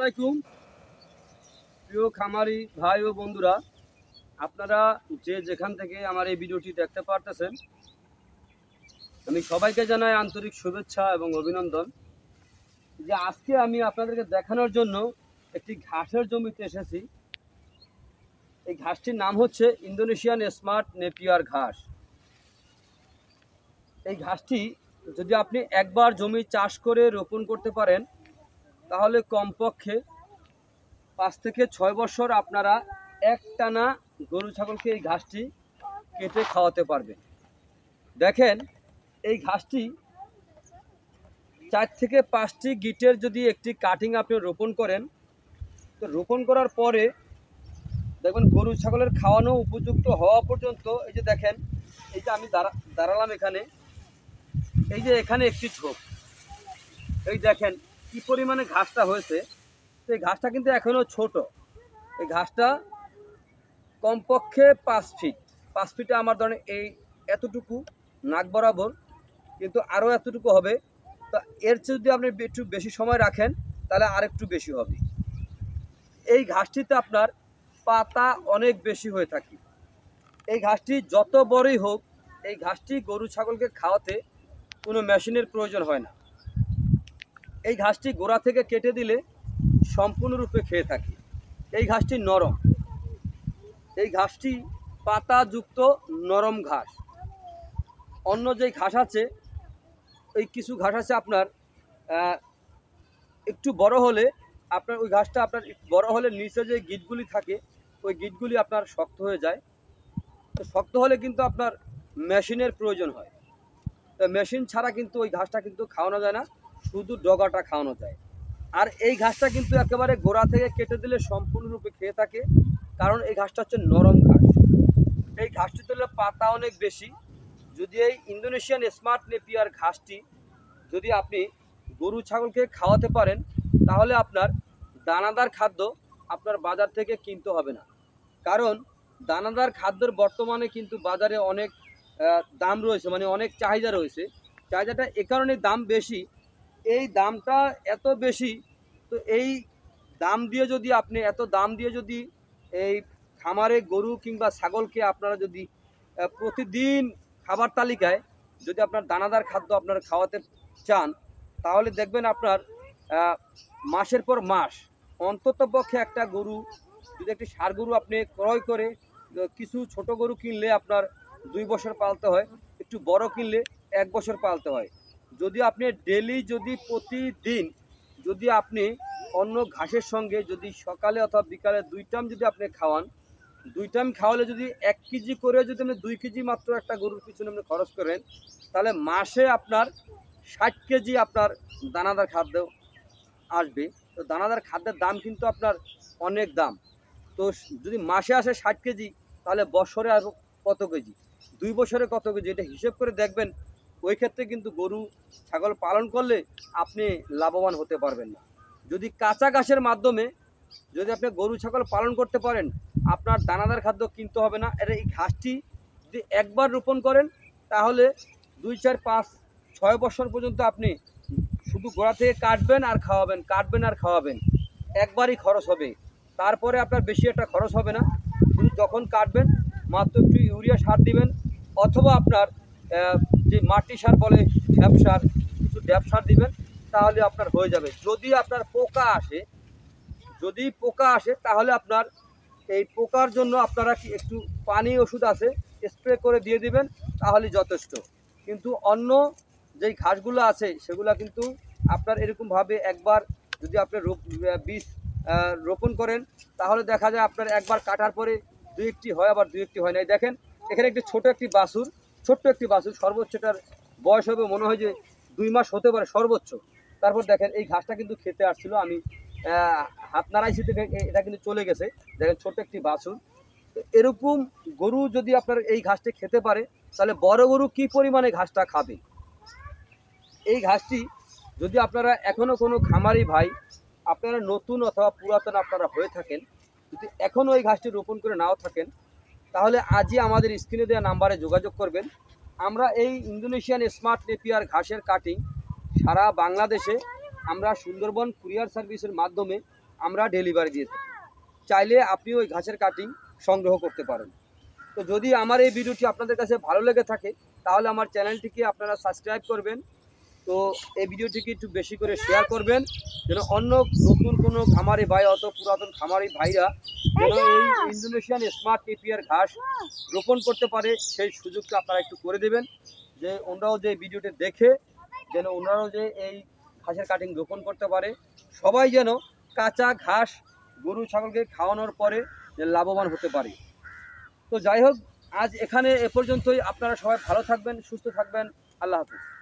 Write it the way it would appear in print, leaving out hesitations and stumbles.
আলাইকুম প্রিয় খামারি ভাই ও বন্ধুরা, আপনারা যে যেখান থেকে আমার এই ভিডিওটি দেখতে পারতেছেন, আমি সবাইকে জানাই আন্তরিক শুভেচ্ছা এবং অভিনন্দন। যে আজকে আমি আপনাদেরকে দেখানোর জন্য একটি ঘাসের জমিতে এসেছি। এই ঘাসটির নাম হচ্ছে ইন্দোনেশিয়ান স্মার্ট নেপিয়ার ঘাস। এই ঘাসটি যদি আপনি একবার জমি চাষ করে রোপণ করতে পারেন, তাহলে কমপক্ষে 5 থেকে 6 বছর আপনারা একটানা গরু ছাগলকে এই ঘাসটি কেটে খাওয়াতে পারবেন। দেখেন, এই ঘাসটি 4 থেকে 5টি গিটের যদি একটি কাটিং আপনি রোপণ করেন, তো রোপণ করার পরে দেখবেন গরু ছাগলের খাওয়ানো উপযুক্ত হওয়া পর্যন্ত, এই যে দেখেন, এই যে আমি দাঁড়ালাম এখানে, এই যে এখানে একটি ঝোপ, এই দেখেন কি পরিমাণে ঘাসটা হয়েছে। তো এই ঘাসটা কিন্তু এখনও ছোট। এই ঘাসটা কমপক্ষে 5 ফিটে আমার ধরেন এই এতটুকু নাক বরাবর, কিন্তু আরও এতটুকু হবে। তো এর চেয়ে যদি আপনি একটু বেশি সময় রাখেন, তাহলে আর একটু বেশি হবে। এই ঘাসটিতে আপনার পাতা অনেক বেশি হয়ে থাকে। এই ঘাসটি যত বড়ই হোক, এই ঘাসটি গরু ছাগলকে খাওয়াতে কোনো মেশিনের প্রয়োজন হয় না। এই ঘাসটি গোড়া থেকে কেটে দিলে সম্পূর্ণরূপে খেয়ে থাকে। এই ঘাসটি নরম, এই ঘাসটি পাতাযুক্ত নরম ঘাস। অন্য যেই ঘাস আছে, এই কিছু ঘাস আছে আপনার একটু বড় হলে, আপনার ওই ঘাসটা আপনার বড় হলে নিচে যে গিটগুলি থাকে, ওই গিটগুলি আপনার শক্ত হয়ে যায়। তো শক্ত হলে কিন্তু আপনার মেশিনের প্রয়োজন হয়। তো মেশিন ছাড়া কিন্তু ওই ঘাসটা কিন্তু খাওয়ানো যায় না, শুধু ডগাটা খাওয়ানো যায়। আর এই ঘাসটা কিন্তু একেবারে গোড়া থেকে কেটে দিলে সম্পূর্ণরূপে খেয়ে থাকে, কারণ এই ঘাসটা হচ্ছে নরম ঘাস। এই ঘাসটি তুলে পাতা অনেক বেশি। যদি এই ইন্দোনেশিয়ান স্মার্ট নেপিয়ার ঘাসটি যদি আপনি গরু ছাগলকে খাওয়াতে পারেন, তাহলে আপনার দানাদার খাদ্য আপনার বাজার থেকে কিনতে হবে না। কারণ দানাদার খাদ্যের বর্তমানে কিন্তু বাজারে অনেক দাম রয়েছে, মানে অনেক চাহিদা রয়েছে। চাহিদাটা এ কারণে দাম বেশি। এই দামটা এত বেশি, তো এই দাম দিয়ে যদি আপনি এত দাম দিয়ে যদি এই খামারে গরু কিংবা ছাগলকে আপনারা যদি প্রতিদিন খাবার তালিকায় যদি আপনার দানাদার খাদ্য আপনারা খাওয়াতে চান, তাহলে দেখবেন আপনার মাসের পর মাস অন্ততপক্ষে একটা গরু, যদি একটি ষাঁড় গরু আপনি ক্রয় করে, কিছু ছোট গরু কিনলে আপনার 2 বছর পালতে হয়, একটু বড় কিনলে 1 বছর পালতে হয়। যদি আপনি ডেলি যদি প্রতিদিন যদি আপনি অন্য ঘাসের সঙ্গে যদি সকালে অথবা বিকালে 2 টাইম যদি আপনি খাওয়ান, 2 টাইম খাওয়ালে যদি 1 কেজি করে যদি আপনি 2 কেজি মাত্র একটা গরুর পিছনে আপনি খরচ করেন, তাহলে মাসে আপনার 60 কেজি আপনার দানাদার খাদ্য আসবে। তো দানাদার খাদ্যের দাম কিন্তু আপনার অনেক দাম। তো যদি মাসে আসে 60 কেজি, তাহলে বছরে আর কত কেজি, 2 বছরে কত কেজি, এটা হিসেব করে দেখবেন। ওই ক্ষেত্রে কিন্তু গরু ছাগল পালন করলে আপনি লাভবান হতে পারবেন না। যদি কাঁচা ঘাসের মাধ্যমে যদি আপনি গরু ছাগল পালন করতে পারেন, আপনার দানাদার খাদ্য কিনতে হবে না। এর এই ঘাসটি যদি একবার রোপণ করেন, তাহলে 2, 4, 5, 6 বছর পর্যন্ত আপনি শুধু গোড়া থেকে কাটবেন আর খাওয়াবেন, কাটবেন আর খাওয়াবেন, একবারই খরচ হবে। তারপরে আপনার বেশি একটা খরচ হবে না। শুধু যখন কাটবেন মাত্র একটু ইউরিয়া সার দিবেন, অথবা আপনার যে মাটি সার বলে ড্যাপ সার, কিছু ড্যাপ সার দিবেন, তাহলে আপনার হয়ে যাবে। যদি আপনার পোকা আসে, যদি পোকা আসে, তাহলে আপনার এই পোকার জন্য আপনারা কি একটু পানি ওষুধ আছে, স্প্রে করে দিয়ে দিবেন, তাহলে যথেষ্ট। কিন্তু অন্য যেই ঘাসগুলো আছে, সেগুলো কিন্তু আপনার এরকমভাবে একবার যদি আপনি বীজ রোপণ করেন, তাহলে দেখা যায় আপনার একবার কাটার পরে 2-1টি হয়, আবার 2-1টি হয় না। দেখেন, এখানে একটি ছোট্ট একটি বাছুর, সর্বোচ্চ এটার বয়স হবে মনে হয় যে 2 মাস হতে পারে সর্বোচ্চ। তারপর দেখেন, এই ঘাসটা কিন্তু খেতে আসছিল, আমি হাত নাড়াইছি, এটা কিন্তু চলে গেছে। দেখেন, ছোট্ট একটি বাছুর। তো এরকম গরু যদি আপনার এই ঘাসটি খেতে পারে, তাহলে বড় গরু কি পরিমাণে ঘাসটা খাবে। এই ঘাসটি যদি আপনারা এখনও কোনো খামারি ভাই, আপনারা নতুন অথবা পুরাতন আপনারা হয়ে থাকেন, যদি এখনও এই ঘাসটি রোপণ করে নাও থাকেন, তাহলে আজই আমাদের স্ক্রিনে দেওয়া নাম্বারে যোগাযোগ করবেন। আমরা এই ইন্দোনেশিয়ান স্মার্ট নেপিয়ার ঘাসের কাটিং সারা বাংলাদেশে আমরা সুন্দরবন কুরিয়ার সার্ভিসের মাধ্যমে আমরা ডেলিভারি দিয়ে থাকি। চাইলে আপনি ওই ঘাসের কাটিং সংগ্রহ করতে পারেন। তো যদি আমার এই ভিডিওটি আপনাদের কাছে ভালো লেগে থাকে তাহলে আমার চ্যানেলটিকে আপনারা সাবস্ক্রাইব করবেন। তো এই ভিডিওটিকে একটু বেশি করে শেয়ার করবেন, যেন অন্য নতুন কোনো খামারি ভাই অত পুরাতন খামারি ভাইরা যেন এই ইন্দোনেশিয়ান স্মার্ট এপিআর ঘাস রোপণ করতে পারে, সেই সুযোগটা আপনারা একটু করে দেবেন, যে ওনারাও যে ভিডিওটি দেখে যেন ওনারাও যে এই ঘাসের কাটিং রোপণ করতে পারে, সবাই যেন কাঁচা ঘাস গরু ছাগলকে খাওয়ানোর পরে যে লাভবান হতে পারে। তো যাই হোক, আজ এখানে এ পর্যন্তই। আপনারা সবাই ভালো থাকবেন, সুস্থ থাকবেন। আল্লাহ হাফিজ।